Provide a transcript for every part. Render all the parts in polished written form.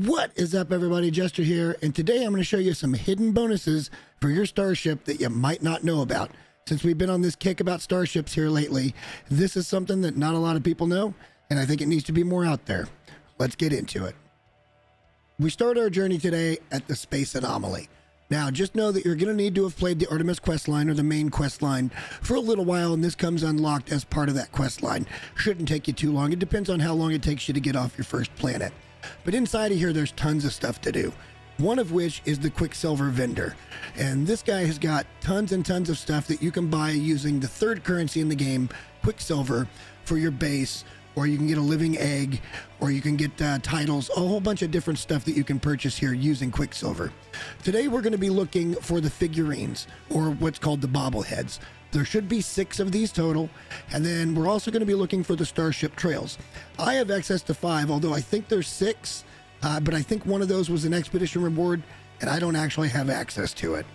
What is up, everybody? Jester here, and today I'm going to show you some hidden bonuses for your starship that you might not know about. Since we've been on this kick about starships here lately, this is something that not a lot of people know, and I think it needs to be more out there. Let's get into it. We start our journey today at the Space Anomaly. Now, just know that you're going to need to have played the Artemis quest line or the main quest line for a little while, and this comes unlocked as part of that quest line. Shouldn't take you too long. It depends on how long it takes you to get off your first planet. But inside of here, there's tons of stuff to do. One of which is the Quicksilver vendor. And this guy has got tons and tons of stuff that you can buy using the third currency in the game, Quicksilver, for your base. Or you can get a living egg, or you can get titles, a whole bunch of different stuff that you can purchase here using Quicksilver. Today we're going to be looking for the figurines, or what's called the bobbleheads. There should be 6 of these total, and then we're also going to be looking for the Starship Trails. I have access to 5, although I think there's 6, but I think one of those was an expedition reward, and I don't actually have access to it.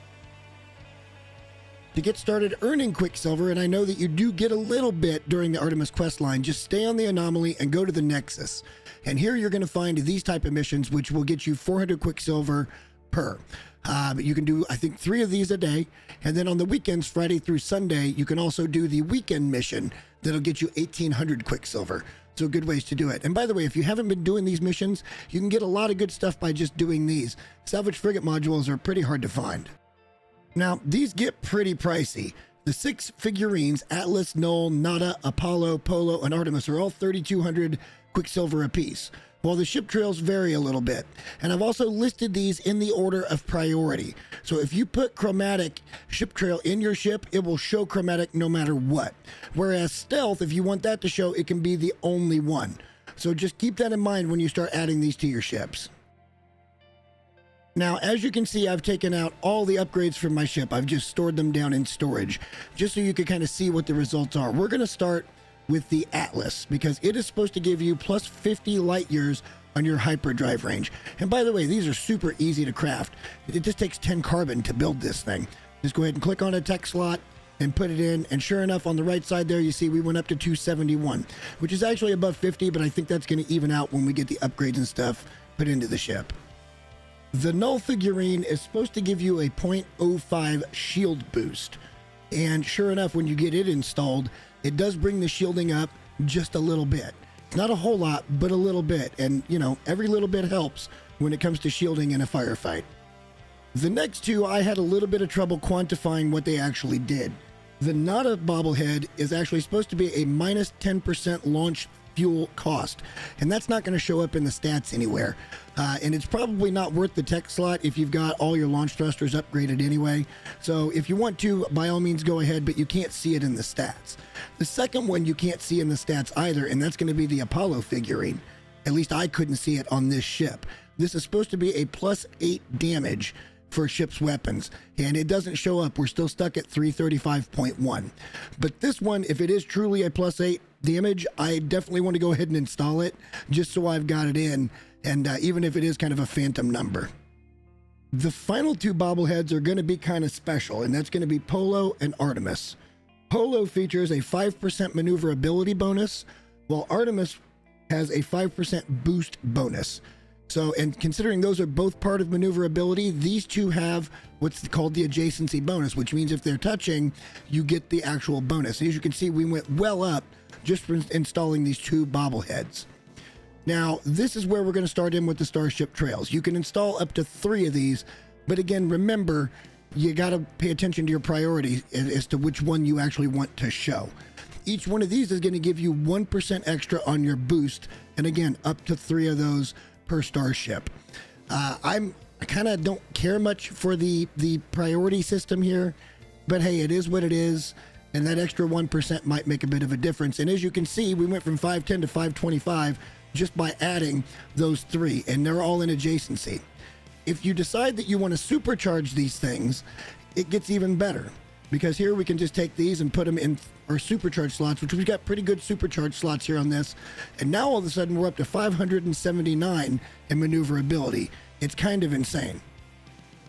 To get started earning Quicksilver, and I know that you do get a little bit during the Artemis quest line, just stay on the Anomaly and go to the Nexus. And here you're going to find these type of missions, which will get you 400 Quicksilver per. But you can do, I think, 3 of these a day. And then on the weekends, Friday through Sunday, you can also do the weekend mission that'll get you 1,800 Quicksilver. So good ways to do it. And by the way, if you haven't been doing these missions, you can get a lot of good stuff by just doing these. Salvage frigate modules are pretty hard to find. Now, these get pretty pricey. The 6 figurines, Atlas, Null, Nada, Apollo, Polo, and Artemis, are all 3,200 Quicksilver apiece, while the ship trails vary a little bit. And I've also listed these in the order of priority. So if you put chromatic ship trail in your ship, it will show chromatic no matter what. Whereas stealth, if you want that to show, it can be the only one. So just keep that in mind when you start adding these to your ships. Now, as you can see, I've taken out all the upgrades from my ship. I've just stored them down in storage, just so you can kind of see what the results are. We're going to start with the Atlas, because it is supposed to give you plus 50 light years on your hyperdrive range. And by the way, these are super easy to craft. It just takes 10 carbon to build this thing. Just go ahead and click on a tech slot and put it in, and sure enough, on the right side there, you see we went up to 271, which is actually above 50, but I think that's going to even out when we get the upgrades and stuff put into the ship. The Null figurine is supposed to give you a 0.05 shield boost. And sure enough, when you get it installed, it does bring the shielding up just a little bit. Not a whole lot, but a little bit. And, you know, every little bit helps when it comes to shielding in a firefight. The next 2, I had a little bit of trouble quantifying what they actually did. The Nada bobblehead is actually supposed to be a minus 10% launch fuel cost, and that's not going to show up in the stats anywhere, and it's probably not worth the tech slot if you've got all your launch thrusters upgraded anyway. So if you want to, by all means go ahead, but you can't see it in the stats. The second one you can't see in the stats either, and that's going to be the Apollo figurine. At least I couldn't see it on this ship. This is supposed to be a plus 8 damage for ship's weapons, and it doesn't show up. We're still stuck at 335.1. But this one, if it is truly a plus 8 damage, I definitely want to go ahead and install it just so I've got it in, and even if it is kind of a phantom number. The final 2 bobbleheads are going to be kind of special, and that's going to be Polo and Artemis. Polo features a 5% maneuverability bonus, while Artemis has a 5% boost bonus. So, and considering those are both part of maneuverability, these 2 have what's called the adjacency bonus, which means if they're touching, you get the actual bonus. As you can see, we went well up just for installing these 2 bobbleheads. Now, this is where we're going to start in with the Starship Trails. You can install up to 3 of these, but again, remember, you got to pay attention to your priority as to which one you actually want to show. Each one of these is going to give you 1% extra on your boost, and again, up to 3 of those per starship. I kind of don't care much for the priority system here, but hey, it is what it is, and that extra 1% might make a bit of a difference. And as you can see, we went from 510 to 525 just by adding those 3, and they're all in adjacency. If you decide that you want to supercharge these things, it gets even better, because here we can just take these and put them in our supercharge slots, which we've got pretty good supercharge slots here on this. And now all of a sudden we're up to 579 in maneuverability. It's kind of insane.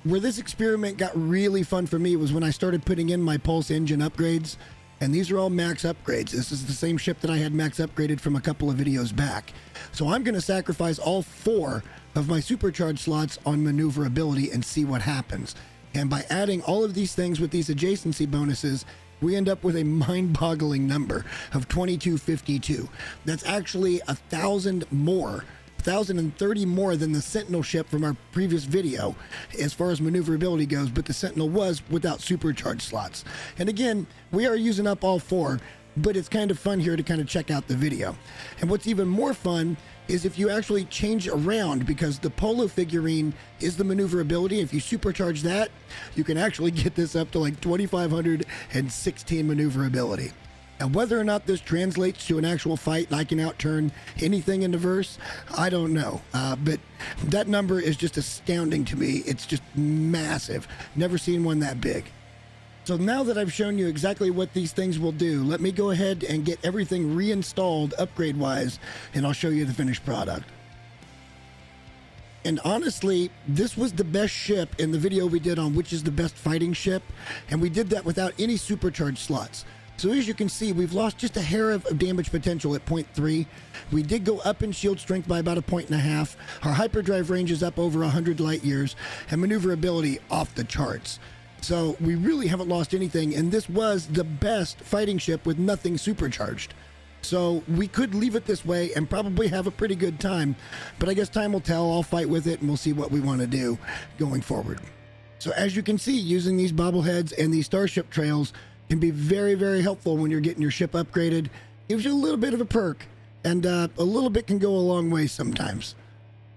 Where this experiment got really fun for me was when I started putting in my Pulse engine upgrades. And these are all max upgrades. This is the same ship that I had max upgraded from a couple of videos back. So I'm going to sacrifice all 4 of my supercharged slots on maneuverability and see what happens. And by adding all of these things with these adjacency bonuses, we end up with a mind-boggling number of 2252. That's actually 1,000 more, 1,030 more than the Sentinel ship from our previous video as far as maneuverability goes, but the Sentinel was without supercharged slots. And again, we are using up all 4, but it's kind of fun here to kind of check out the video. And what's even more fun is if you actually change around, because the Polo figurine is the maneuverability. If you supercharge that, you can actually get this up to like 2,516 maneuverability. And whether or not this translates to an actual fight and I can outturn anything in the verse, I don't know. But that number is just astounding to me. It's just massive. Never seen one that big. So now that I've shown you exactly what these things will do, let me go ahead and get everything reinstalled upgrade-wise, and I'll show you the finished product. And honestly, this was the best ship in the video we did on which is the best fighting ship, and we did that without any supercharged slots. So as you can see, we've lost just a hair of damage potential at 0.3. We did go up in shield strength by about 1.5 points. Our hyperdrive range is up over 100 light years, and maneuverability off the charts. So we really haven't lost anything, and this was the best fighting ship with nothing supercharged. So we could leave it this way and probably have a pretty good time, but I guess time will tell. I'll fight with it and we'll see what we want to do going forward. So as you can see, using these bobbleheads and these starship trails can be very, very helpful when you're getting your ship upgraded. Gives you a little bit of a perk, and a little bit can go a long way sometimes.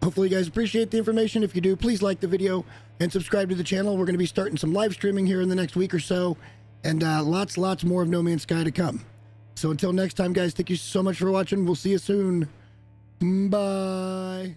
Hopefully you guys appreciate the information. If you do, please like the video and subscribe to the channel. We're going to be starting some live streaming here in the next week or so, and lots more of No Man's Sky to come. So until next time, guys, thank you so much for watching. We'll see you soon. Bye.